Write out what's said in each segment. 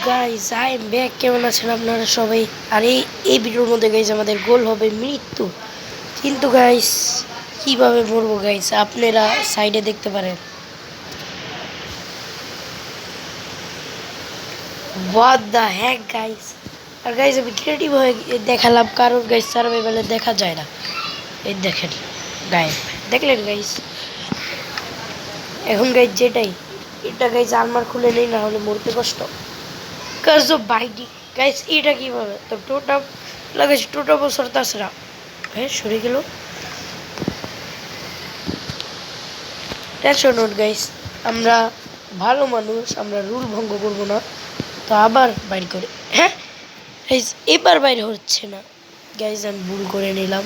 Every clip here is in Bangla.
Guys I am back. কেমন আছেন আপনারা সবাই? আর এই ভিডিওর মধ্যে গাইস আমাদের গোল হবে মৃত্যু। কিন্তু গাইস কিভাবে মরবো গাইস আপনারা সাইডে দেখতে পারেন। What the heck guys. আর গাইস আমি ক্রিয়েটিভ হয়ে দেখালাম কারণ গাইস সার্ভাইভালে দেখা যায় না। এই দেখেন গাইস, দেখলেন গাইস? এখন গাইস যেটাই এটা গাইস আলমার খুলে নেই, না হলে মরতে কষ্ট। কাজ বাইডি গাইস এটা কিভাবে তো টোটা লাগাইছি, টোটা বছর তাছাড়া হ্যাঁ সরে গেল। টেনশন নোট গাইস, আমরা ভালো মানুষ, আমরা রুল ভঙ্গ করবো না। তো আবার বাইর করে হ্যাঁ গাইস, এবার বাইরে হচ্ছে না গাইস, আমি ভুল করে নিলাম।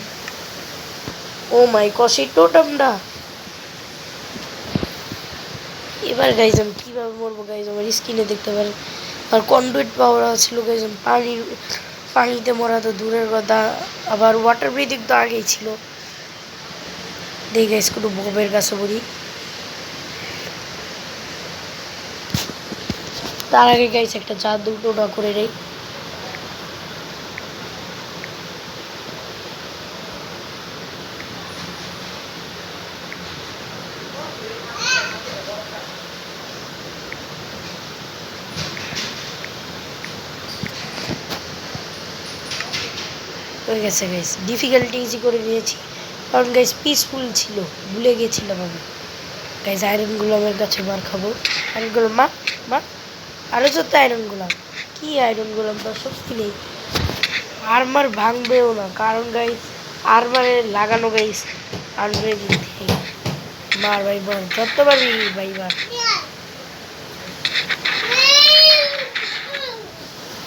ও মাই কষি টোটামটা এবার গাইস আমি কীভাবে মরবো গাইস আমার স্ক্রিনে দেখতে পারেন। আর কন্ডুইট পাওয়ার ছিল গাইস, পানিতে মরা তো দূরের কথা, আবার ওয়াটার ব্রিদিং তো আগেই ছিল। দেখি গাইস কোনো ববের কাছে বলি, তার আগে গাইস একটা জাদু টোনা করে নেই। হয়ে গেছে গাইস, ডিফিকাল্টি ইজি করে নিয়েছি কারণ গাইস পিসফুল ছিল, ভুলে গেছিলাম আমি। গাইস আয়রনগুলো আমার কাছে মার খাবো। আয়রনগুলো মা আরও যত আয়রনগুলো, কি আয়রনগুলো তো শক্তি নেই, আর্মার ভাঙবেও না কারণ গাইস আর্মারে লাগানো গাইস আনরেডি। মার ভাই বল যত পারবি ভাই মার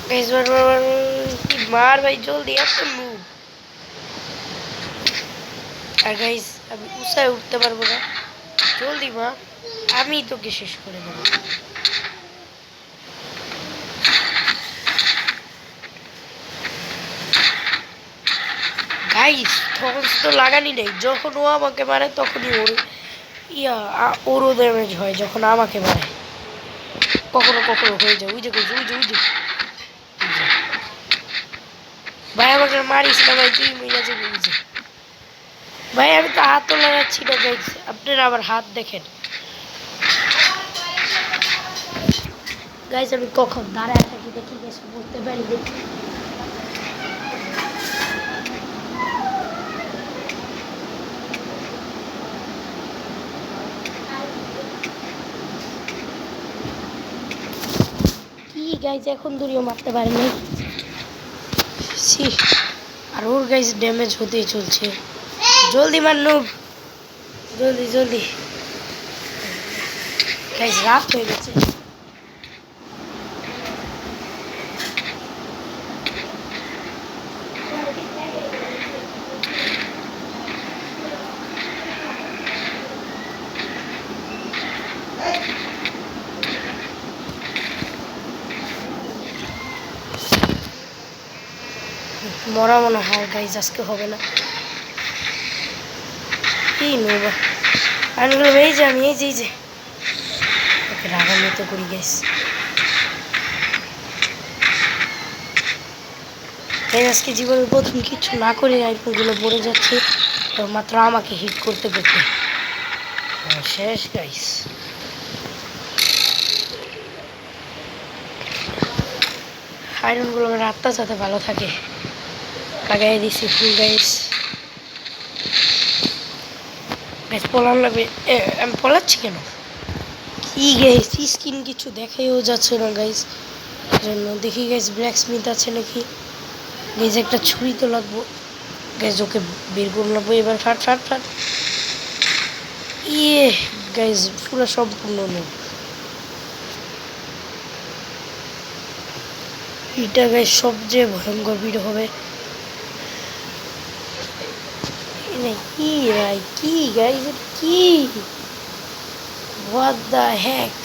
গাইস, মার ভাই জলদি এত মুভ। আর গাইস আমি উঁচায় উঠতে পারবো না, জলদি মা, আমি তোকে শেষ করে দেবো। গাইস তখন তো লাগানি নেই, যখন ও আমাকে মারে তখনই ওরও ড্যামেজ হয় যখন আমাকে মারে। কখনো কখনো হয়ে যায়, উইজে ভাই আমাকে মারিস না ভাই, তুই মিলে যাবি উইজে। ভাই আমি তো হাতও লাগাচ্ছি না গাইস, আপনারা আবার হাত দেখেন গাইস। আমি কখন দাঁড়ায় থাকি দেখি গাইস, বুঝতে পারি দেখি। কি গাইস এখন দূরেও মারতে পারেনি। আর ওর গাইস ড্যামেজ হতেই চলছে, জলদি মার নুব, জলদি গাইস রাত হয়ে গেছে। মরা মনে হয় গাইস আজকে হবে না। কি নেব আনগুলো, এই যে আমি এই যে ওকে রাগান্বিত করি গাইস। আজকে জীবনের প্রথম কিছু না করে আইফোনগুলো পড়ে যাচ্ছে, তো মাত্র আমাকে হিট করতে শেষ গাইস। আয়রনগুলো রাতটা যাতে ভালো থাকে লাগাই দিছি ফুল গাইস। গাইস পলান লাগবে, আমি পলাচ্ছি কেন? কি গাইস স্কিন কিছু দেখাইও যাচ্ছে না গাইস, জন্য দেখি গাইস ব্ল্যাক স্মিথ আছে নাকি। গাইস একটা ছুরি তো লাগবো গাইস, ওকে বের করে লাগবো এবার। ফাট ইয়ে গাইস পুরো সম্পূর্ণ নেই এটা গাইস, সবচেয়ে ভয়ঙ্কর ভিডিও হবে। কি ভাই কি গাইস কি, হোয়াট দ্য হ্যাক।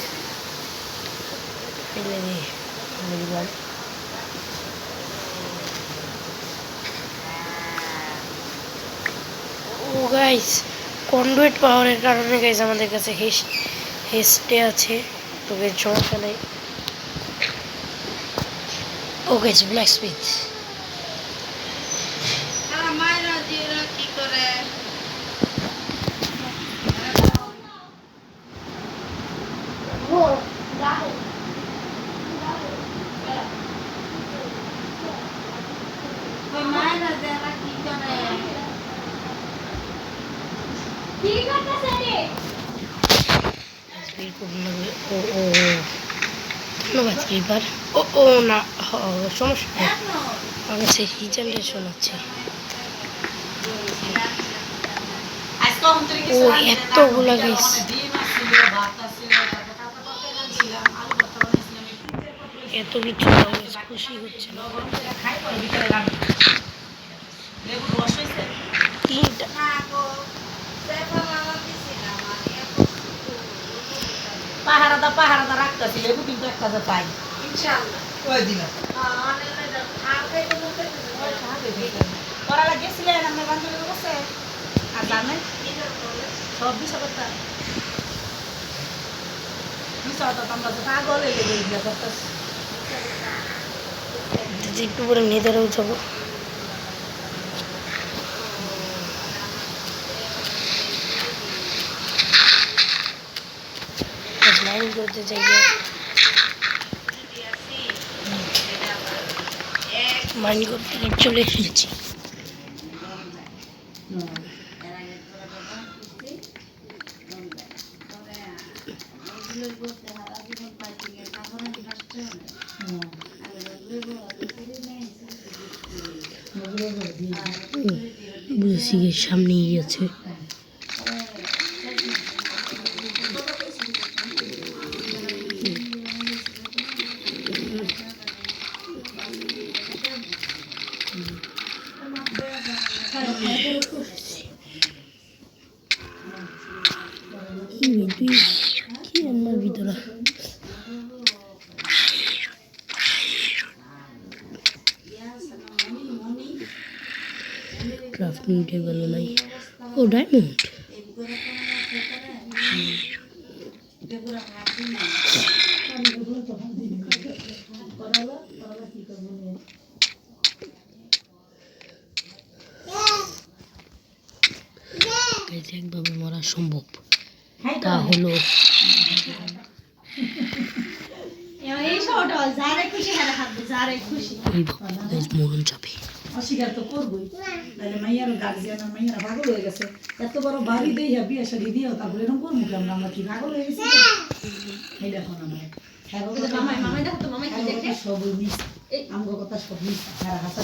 ও গাইস কন্ডুইট পাওয়ারের কারণে গাইস আমাদের কাছে হেস্টে আছে, তো গাইস সমস্যা নেই। ওকে ব্ল্যাক স্মিথ কি করে মায়েরা যারা কি করে ধন্যবাদ ক্রিপার ও না সমস্যা নেই আমার কাছে জেনারেশন আছে ও এতগুলা গাইস এত কিছু খুশি হচ্ছে না তিনটা পাহারাদা রাখতেছি লেবু কিন্তু এক কাজে পাই ইনশাআল্লাহ ওই দিন ওরা গেছিলেন আমার বান্ধবীর কাছে আর জানেন সব বিষয় কথা আমরা তো পাগল হয়ে গেলে এগুলো করতেছি একটু পরে নেদারেও যাবো মাইন্ড করতে চাই মাইন্ড করতে চলে এসেছি বুঝেছি সামনেই আছে কি আমার ভিতরে ক্রাফটিং টেবিল নাই ও ডায়মন্ড একভাবে মরা সম্ভব তা হলো মরণ যাবে অস্বীকার তো করবোই তাহলে মাইয়ারও গার্জিয়ান আর মাইয়ারা পাগল হয়ে গেছে এত বড় বাড়ি দিয়ে বিয়ে শাড়ি দিয়েও তারপরে এরকম করবো কেমন আমরা কি পাগল হয়ে গেছি এই দেখো না সবই মিস আমগো কথা সব মিস যারা হাসা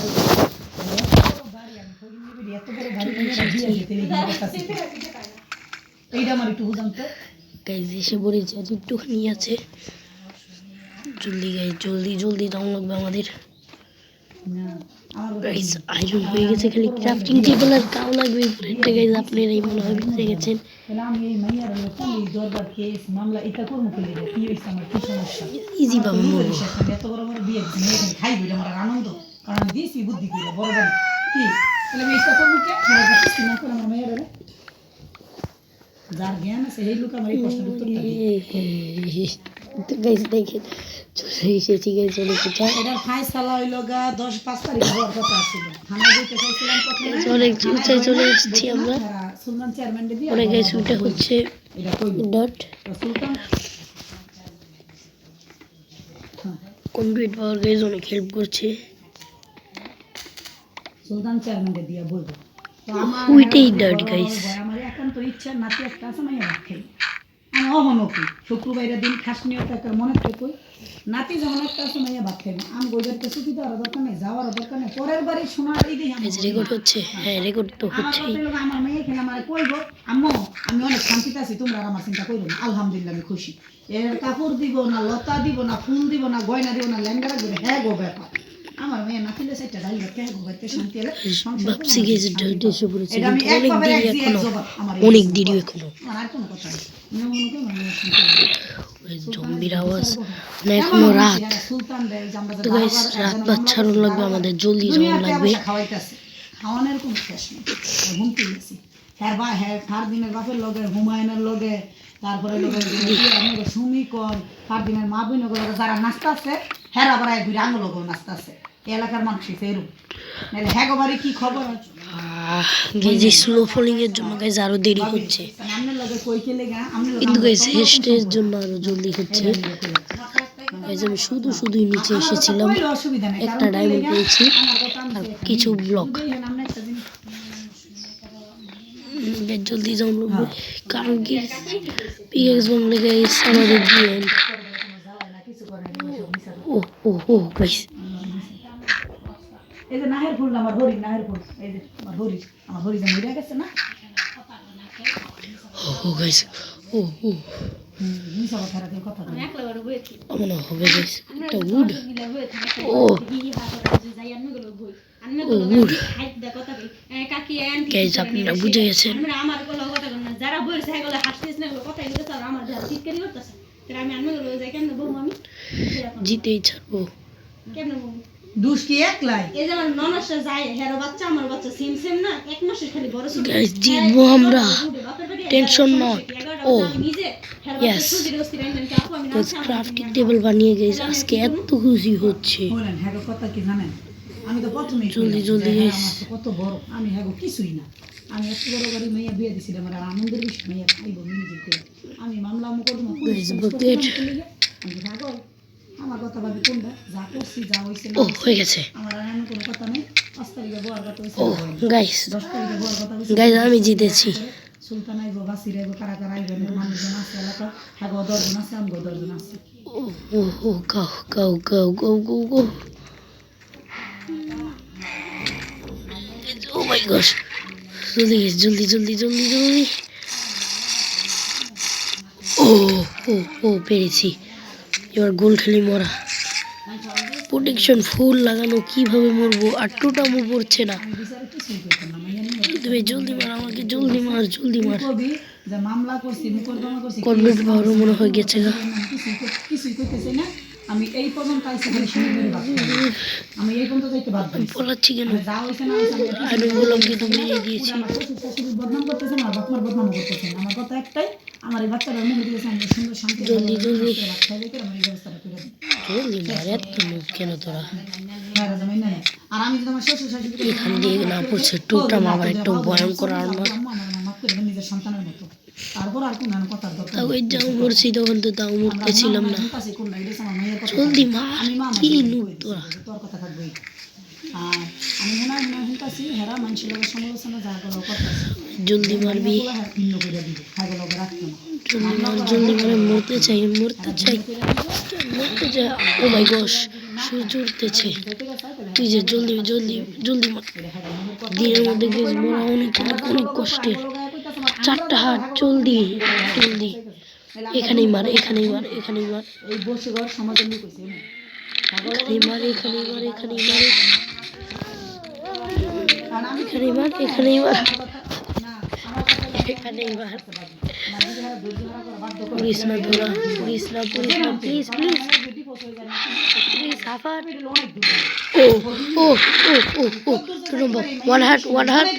এইটা আমার একটু বুঝাম তো গাইজ এসে পড়েছে আর একটুখানি আছে জলদি গাইজ জলদি দাম লাগবে আমাদের গাইজ আয়রন হয়ে গেছে খালি ক্রাফটিং টেবিল আর কাও লাগবে একটা গাইজ আপনারাই মনে হয় বুঝে গেছেন ইজি পাবো এত বড় বড় বিয়ে খাইবি আমার আনন্দ কারণ দিয়েছি বুদ্ধি করে বড় বড় কি তাহলে আমি এইটা করবো কে না করে আমার মেয়েরা যার জ্ঞান আছে এই লোক আমার এই প্রশ্নের উত্তরটা গাইজ দেখেন চলে এসেছি গাইজ চলে কোথায় এটার ফায়সালা হইল গা 10-5 তারিখ হওয়ার কথা ছিল থানায় দিতে চাইছিলাম প্রথমে অনেক উঁচাই চলে এসেছি আমরা সুলতান চেয়ারম্যান দিয়ে অনেক গাইজ ওইটা হচ্ছে এটা কইল ডট সুলতান কমপ্লিট পাওয়ার গাইজ অনেক হেল্প করছে সুলতান চেয়ারম্যান দিয়ে বলবো তো আমার ওইটাই ডট গাইজ আমার এখন তো ইচ্ছা নাতি একটা আছে মাইয়া রাখে আমি অহনকি শুক্রবারের দিন খাস নিয়ে একটা মনে থাকে নাতি যখন একটা আছে মাইয়া ভাত খাই না আমি বইবাড়িতে ছুটি দেওয়ার দরকার নেই যাওয়ার দরকার নেই পরের বাড়ি শোনার এই দিই রেকর্ড হচ্ছে হ্যাঁ রেকর্ড তো হচ্ছেই আমার মেয়ে এখানে আমার কইবো আম্মু আমি অনেক শান্তিতে আছি তোমরা আর আমার চিন্তা করো না আলহামদুলিল্লাহ আমি খুশি এর কাপড় দিব না লতা দিব না ফুল দিব না গয়না দিব না লেহেঙ্গা রাখবো হ্যাঁ গো ব্যাপার আমার মেয়ে নাতিলে সেটা ডাইল রাখতে হ্যাঁ গো বাইতে শান্তি এলে ভাবছি গেছে ডট এসে পড়েছে অনেক দেরি এখনো আর কোনো কথা নেই জম্বির আওয়াজ না এখনো রাত তো গাইস রাত বাচ্চারও লাগবে আমাদের জলদি যাওয়া লাগবে খাওয়ানোর কোনো শেষ নেই ঘুমতে গেছি হ্যাঁ বা হ্যাঁ 4 দিনের বাপের লগে হুমায়ুনের লগে তারপরে লগে সুমি কর 4 দিনের মা বোনের লগে যারা নাচতে আছে হ্যাঁ আবার ঘুরে আঙুল গো নাস্তা আছে এই এলাকার মানুষ এরকম নাহলে হ্যাঁ বাড়ি কি খবর যে স্লো ফলিং এর জন্য গাইজ আরো দেরি হচ্ছে, আপনার লগে কই খেলে গা আপনি কিন্তু গাইজ হেস্টের জন্য আরো জলদি হচ্ছে। গাইজ আমি শুধুই নিচে এসেছিলাম, একটা ডায়মন্ড পেয়েছি আর কিছু ব্লক। জলদি যাও কারণ কি পিএক্স বাংলা গাইজ আমাদের দিয়ে ও গাইজ এই যে নাহের ফুল আমার হরি নাহের ফুল এই যে আমার হরি যে মরে গেছে না ও গাইজ ও মিশা কথা রাখে কথা আমার হবে গাইজ একটা উড ও উড গাইজ আপনারা বুঝে গেছেন। জিতেই ছাড়বো দুষ কি একলাই গাইজ জিতবো আমরা, টেনশন নট। ও ইয়েস ক্রাফটিং টেবিল বানিয়ে গেছে, আজকে এত খুশি হচ্ছে। বলেন হ্যাঁ কথা কি জানেন আমি তো প্রথমেই জলদি কত বড় আমি হ্যাঁ কিছুই না আমি এত বড় বাড়ি মাইয়া বিয়ে দিছিলাম আমার আনন্দের বিষয় মাইয়া খাইব মিউজিক করে আমি মামলা মোকদ্দমা আমি পাগল আমার কথা ভাবি কোনটা যা করছি যা হইছে ও হয়ে গেছে। আমার আর এমন কোনো কথা নেই 5 তারিখে বউর কথা হইছে ও গাইস 10 তারিখে বউর কথা হইছে গাইস আমি জিতেছি। সুলতান আইবো বাসির আইবো কারা কারা আইবো মানুষজন আছে এলাকা হ্যাঁ 10 জন আছে আমগো 10 জন আছে ও go ও মাই গশ জলদি ও পেরেছি। এবার গোল খেলি মরা, প্রোটেকশন ফুল লাগানো, কিভাবে মরবো আর টুটা মর পড়ছে না। জলদি মার আমাকে, জলদি মার কবি যে মামলা করছি মোকদ্দমা করছি কনভেন্ট পাওয়ারও মনে হয়ে গেছে গা। কিছুই করতেছি না আমি এই পর্যন্ত আইছি খালি শুনে আমি এই পর্যন্ত যাইতে বাধ্য পলাচ্ছি কেন? যা হইছে না আইনগুলো কিন্তু মেরে দিয়েছি। আমার শ্বশুর শাশুড়ি বদনাম করতেছেন আর বাপমার বদনাম করতেছেন। আমার কথা একটাই আমার এই বাচ্চারা মুখে দিয়েছে আমি সুন্দর শান্তি জলদি বাচ্চা দেখে আমার এই ব্যবস্থাটা করে দিই জলদি মার, এত মুখ কেন তোরা? আর আমি যদি আমার শ্বশুর শাশুড়ি এখান দিয়ে না পড়ছে টুকটা আবার একটু ভয়ঙ্কর আর মাফ করে দেন নিজের সন্তানের মতো তারপর আর কোন কথার দরকার তাও যাও মরছি তখন তো তাও মরতেছিলাম না। জলদি মার, কি নুক তোরা? তোর কথা থাকবে আর আমি মনে হয় শুনতেছি হেরা মানুষের লোকের সমালোচনা যা করো করতেছে জলদি মারবি, ভিন্ন করে দিবে খাইবে লোকে রাখতো না জলদি মারে, মরতে চাই। ও মাই গশ সূর্য উঠতেছে, তুই যে জলদি মার। দিনের মধ্যে গেছ মরা অনেক কষ্টের। 4টা হাত, জলদি এখানেই মার এই বসে ঘর সমাজের লোক হইছে এখানেই মার পুলিশ না ধরা, পুলিশ না প্লিজ সাফার। ও ওয়ান হার্ট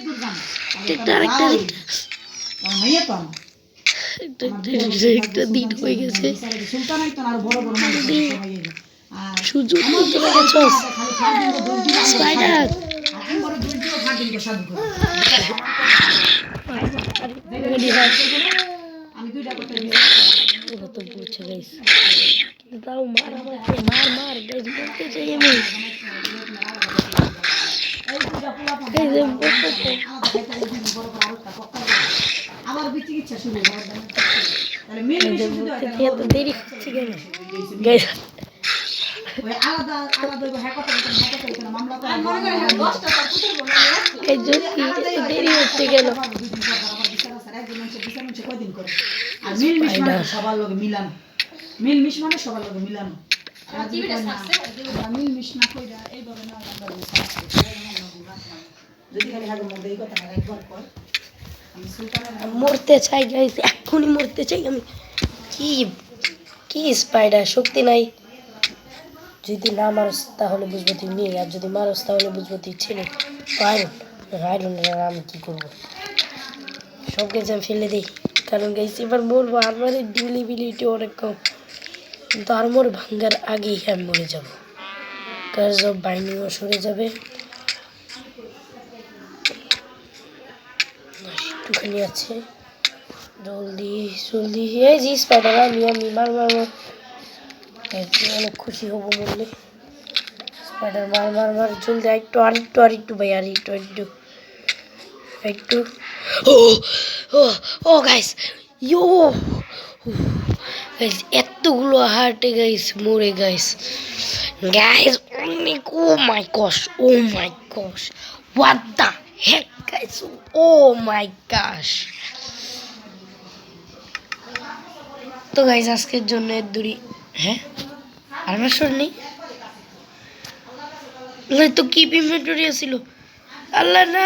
একটা দিন হয়ে গেছে। সুযোগ স্পাইডার কত পড়ছে গাইস, তাও মার আমাকে, মার গাইস, বলতে চাই আমি। আবার চিকিৎসা শুরু দেরি হচ্ছে কেন গাইস? আলাদা মামলা দেরি হচ্ছে কেন? সবার লোক মিলানো মিলমিশ মানে সবার লোক মিলানো মিলমিশ না কইরা এইভাবে না যদি খালি হাগের মধ্যে এই কথা একবার কয় মরতে চাই গাইস, এক্ষুনি মরতে চাই আমি। কি স্পাইডার শক্তি নাই। যদি না মারস তাহলে বুঝবো তুই মেয়ে, আর যদি মারস তাহলে বুঝবো তুই ছেলে। আয়রন আমি কি করবো? সব কিছু আমি ফেলে দিই, কারণ গাইস এবার বলবো আর্মারের ডিলিবিলিটি অনেক কম, কিন্তু আর্মার ভাঙ্গার আগেই আমি মরে যাবো। কার্স অফ বাইন্ডিংও সরে যাবে। একটুখানি আছে, জলদি জলদি। এই জি স্পাইডার, আমি মার মার মার। অনেক খুশি হবো বললে। স্পাইডার মার মার মার, জলদি। আরেকটু ভাই, আরেকটু। ও ও ও গাইস, ইয়ো গাইস, এতগুলো হার্টে গাইস, মরে গাইস। গাইস অনেক, oh my gosh, what the heck guys, oh my gosh. তো গাইস আজকের জন্য এর দূরই। হ্যাঁ, আমার শোর নেই তো কি ইনভেন্টরি ছিল। আল্লাহ না।